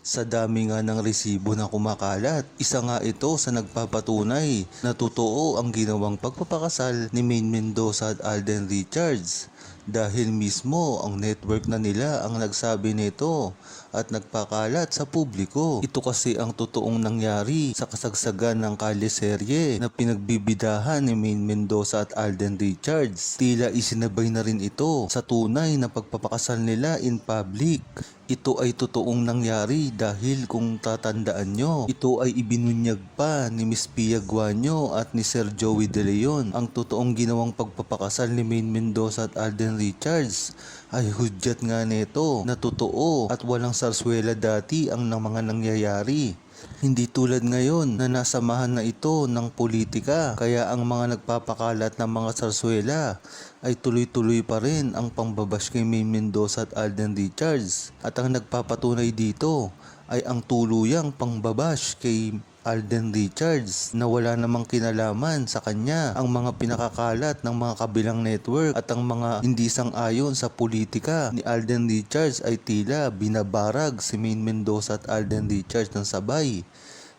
Sa dami nga ng resibo na kumakalat, isa nga ito sa nagpapatunay na totoo ang ginawang pagpapakasal ni Maine Mendoza at Alden Richards dahil mismo ang network na nila ang nagsabi nito at nagpakalat sa publiko. Ito kasi ang totoong nangyari sa kasagsagan ng teleserye na pinagbibidahan ni Maine Mendoza at Alden Richards. Tila isinabay na rin ito sa tunay na pagpapakasal nila in public. Ito ay totoong nangyari dahil kung tatandaan nyo, ito ay ibinunyag pa ni Miss Pia Guanyo at ni Sir Joey De Leon. Ang totoong ginawang pagpapakasal ni Maine Mendoza at Alden Richards ay hudyat nga nito na totoo at walang sarswela dati ang mga nangyayari. Hindi tulad ngayon na nasamahan na ito ng politika, kaya ang mga nagpapakalat ng mga sarswela ay tuloy-tuloy pa rin ang pambabash kay Maine Mendoza at Alden Richards. At ang nagpapatunay dito ay ang tuluyang pangbabash kay Alden Richards na wala namang kinalaman sa kanya ang mga pinakakalat ng mga kabilang network at ang mga hindi sang-ayon sa politika ni Alden Richards ay tila binabarag si Maine Mendoza at Alden Richards ng sabay.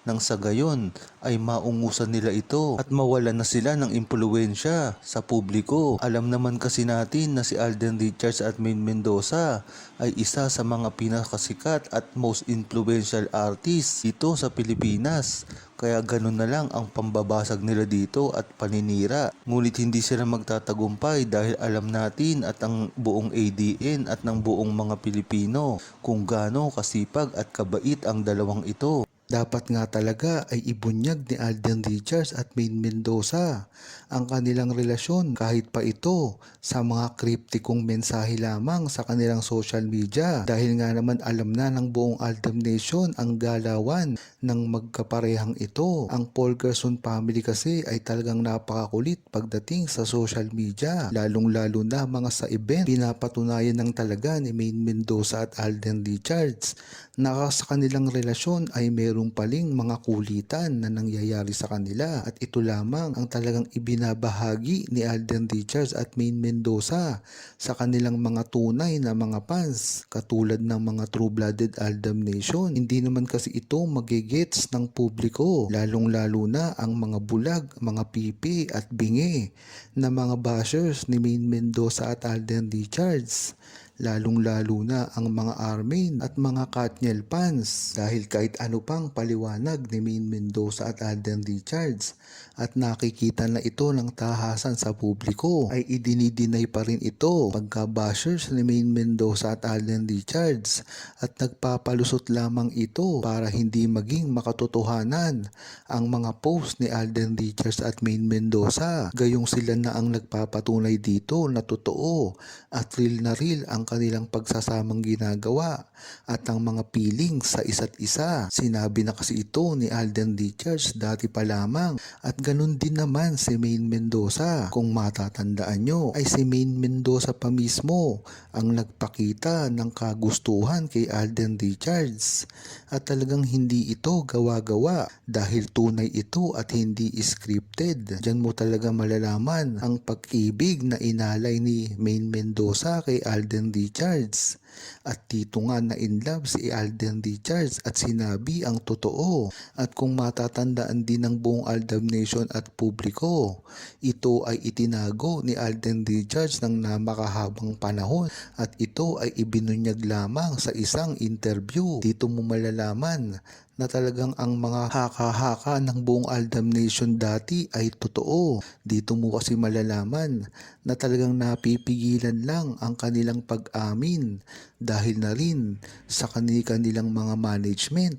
Nang sa gayon ay maungusan nila ito at mawalan na sila ng impluwensya sa publiko. Alam naman kasi natin na si Alden Richards at Maine Mendoza ay isa sa mga pinakasikat at most influential artist dito sa Pilipinas. Kaya ganun na lang ang pambabasag nila dito at paninira. Ngunit hindi sila magtatagumpay dahil alam natin at ang buong ADN at ng buong mga Pilipino kung gaano kasipag at kabait ang dalawang ito. Dapat nga talaga ay ibunyag ni Alden Richards at Maine Mendoza ang kanilang relasyon kahit pa ito sa mga kriptikong mensahe lamang sa kanilang social media dahil nga naman alam na ng buong Aldam Nation ang galawan ng magkaparehang ito. Ang Polgerson family kasi ay talagang napakakulit pagdating sa social media, lalong-lalo na mga sa event. Pinapatunayan ng talaga ni Maine Mendoza at Alden Richards na sa kanilang relasyon ay merong paling mga kulitan na nangyayari sa kanila at ito lamang ang talagang ibinabahagi ni Alden Richards at Maine Mendoza sa kanilang mga tunay na mga fans katulad ng mga true-blooded Aldam Nation. Hindi naman kasi ito magigets ng publiko, lalong-lalo na ang mga bulag, mga pipi at bingi na mga bashers ni Maine Mendoza at Alden Richards. Lalong-lalo na ang mga Armin at mga Katniel fans dahil kahit ano pang paliwanag ni Maine Mendoza at Alden Richards at nakikita na ito ng tahasan sa publiko ay idinidinay pa rin ito pagka-bashers ni Maine Mendoza at Alden Richards at nagpapalusot lamang ito para hindi maging makatotohanan ang mga post ni Alden Richards at Maine Mendoza. Gayong sila na ang nagpapatunay dito na totoo at real na real ang kanilang pagsasamang ginagawa at ang mga feelings sa isa't isa. Sinabi na kasi ito ni Alden Richards dati pa lamang at ganun din naman si Maine Mendoza. Kung matatandaan nyo ay si Maine Mendoza pa mismo ang nagpakita ng kagustuhan kay Alden Richards at talagang hindi ito gawa-gawa dahil tunay ito at hindi scripted. Diyan mo talaga malalaman ang pag-ibig na inalay ni Maine Mendoza kay Alden Richards. At dito nga na in love si Alden Richards at sinabi ang totoo. At kung matatandaan din ng buong Aldam Nation at publiko, ito ay itinago ni Alden Richards ng namakahabang panahon at ito ay ibinunyag lamang sa isang interview. Dito mo malalaman na talagang ang mga haka-haka ng buong Aldam Nation dati ay totoo. Dito mo kasi malalaman na talagang napipigilan lang ang kanilang pag-amin dahil na rin sa kanilang mga management.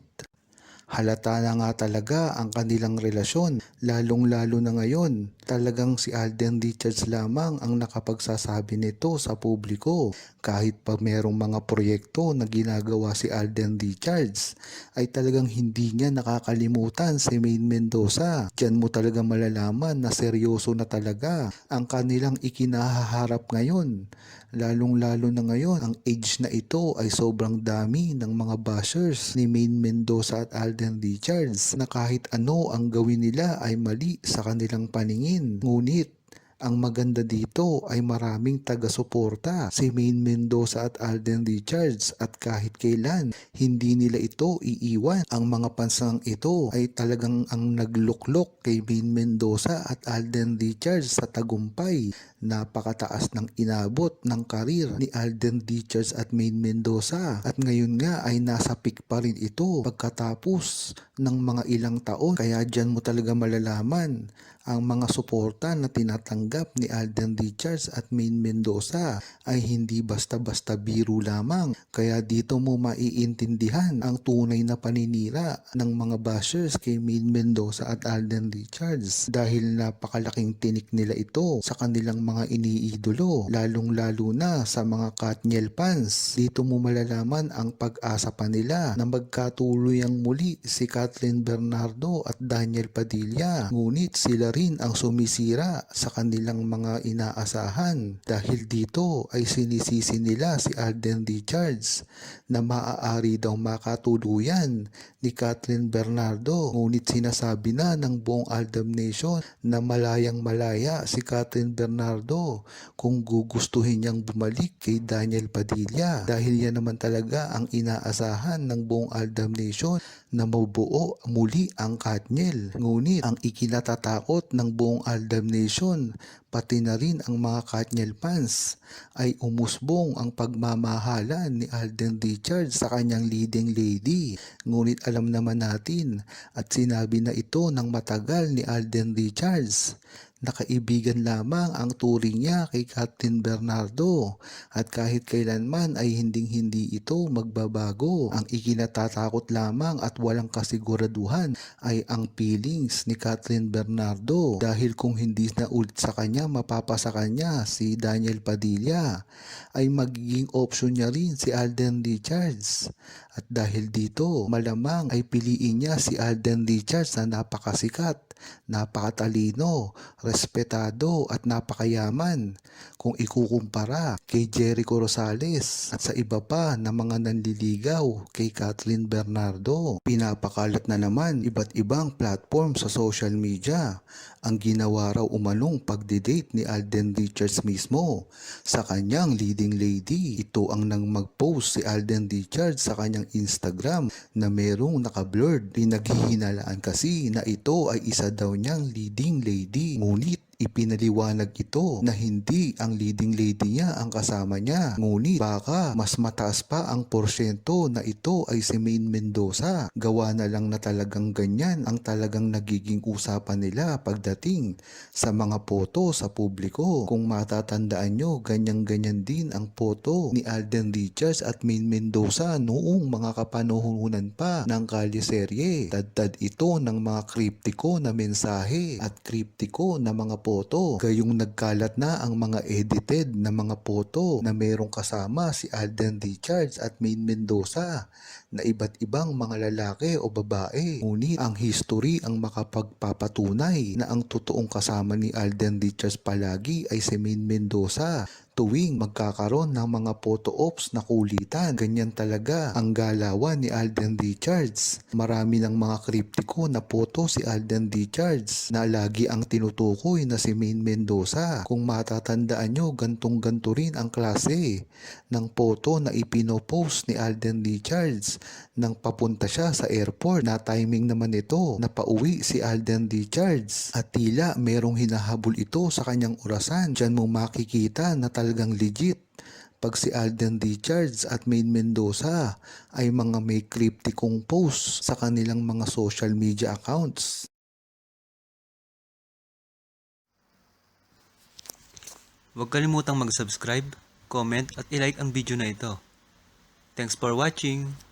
Halata na nga talaga ang kanilang relasyon, lalong-lalo na ngayon. Talagang si Alden Richards lamang ang nakapagsasabi nito sa publiko. Kahit pa merong mga proyekto na ginagawa si Alden Richards, ay talagang hindi niya nakakalimutan si Maine Mendoza. Diyan mo talaga malalaman na seryoso na talaga ang kanilang ikinahaharap ngayon. Lalong-lalo na ngayon, ang age na ito ay sobrang dami ng mga bashers ni Maine Mendoza at Alden Richards na kahit ano ang gawin nila ay mali sa kanilang paningin. Ngunit Ang maganda dito ay maraming taga-suporta si Maine Mendoza at Alden Richards at kahit kailan hindi nila ito iiwan. Ang mga pansang ito ay talagang ang nagluklok kay Maine Mendoza at Alden Richards sa tagumpay. Napakataas ng inabot ng karir ni Alden Richards at Maine Mendoza at ngayon nga ay nasa peak pa rin ito pagkatapos ng mga ilang taon. Kaya dyan mo talaga malalaman ang mga suporta na tinatanggap ni Alden Richards at Maine Mendoza ay hindi basta-basta biro lamang. Kaya dito mo maiintindihan ang tunay na paninira ng mga bashers kay Maine Mendoza at Alden Richards dahil napakalaking tinik nila ito sa kanilang mga iniidolo, lalong-lalo na sa mga Katniel fans. Dito mo malalaman ang pag-asa pa nila na magkatuluyang muli si Kathryn Bernardo at Daniel Padilla. Ngunit sila rin ang sumisira sa kanilang mga inaasahan dahil dito ay sinisisi nila si Alden Richards na maaari daw makatuluyan ni Kathryn Bernardo. Ngunit sinasabi na ng buong Aldab Nation na malayang malaya si Kathryn Bernardo kung gugustuhin niyang bumalik kay Daniel Padilla dahil yan naman talaga ang inaasahan ng buong Aldab Nation na mabuo muli ang Katniel. Ngunit ang ikinatatakot ng buong Aldab Nation pati na rin ang mga Katniel fans ay umusbong ang pagmamahalan ni Alden Richards sa kanyang leading lady. Ngunit alam naman natin at sinabi na ito ng matagal ni Alden Richards na kaibigan lamang ang turing niya kay Kathryn Bernardo at kahit kailanman ay hinding-hindi ito magbabago. Ang ikinatatakot lamang at walang kasiguraduhan ay ang feelings ni Kathryn Bernardo dahil kung hindi na ulit sa kanya mapapasa kanya si Daniel Padilla ay magiging option niya rin si Alden Richards at dahil dito malamang ay piliin niya si Alden Richards na napakasikat, napakatalino, respetado at napakayaman kung ikukumpara kay Jericho Rosales at sa iba pa na mga nanliligaw kay Kathryn Bernardo. Pinapakalat na naman iba't ibang platform sa social media ang ginawa raw umanong pagdidate ni Alden Richards mismo sa kanyang leading lady. Ito ang nang mag-post si Alden Richards sa kanyang Instagram na merong naka-blurred. Pinaghihinalaan kasi na ito ay isa daw niyang leading lady. Ngunit ipinaliwanag ito na hindi ang leading lady niya ang kasama niya. Ngunit baka mas mataas pa ang porsyento na ito ay si Maine Mendoza. Gawa na lang na talagang ganyan ang talagang nagiging usapan nila pagdating sa mga poto sa publiko. Kung matatandaan nyo, ganyan-ganyan din ang poto ni Alden Richards at Maine Mendoza noong mga kapanahunan pa ng kalyeserye. Tad-tad ito ng mga kriptiko na mensahe at kriptiko na mga poto. Gayong nagkalat na ang mga edited na mga poto na merong kasama si Alden Richards at Maine Mendoza na iba't ibang mga lalaki o babae. Ngunit ang history ang makapagpapatunay na ang totoong kasama ni Alden Richards palagi ay si Maine Mendoza. Tuwing magkakaroon ng mga photo ops na kulitan, ganyan talaga ang galawan ni Alden Richards. Marami ng mga kriptiko na photo si Alden Richards na lagi ang tinutukoy na si Maine Mendoza. Kung matatandaan nyo, gantong-ganto rin ang klase ng photo na ipinopost ni Alden Richards nang papunta siya sa airport. Na timing naman ito na pauwi si Alden Richards at tila merong hinahabol ito sa kanyang orasan. Diyan mo makikita na talagang legit pag si Alden Richards at Maine Mendoza ay mga may crypticong post sa kanilang mga social media accounts. Huwag kalimutang mag-subscribe, comment at ilike ang video na ito. Thanks for watching!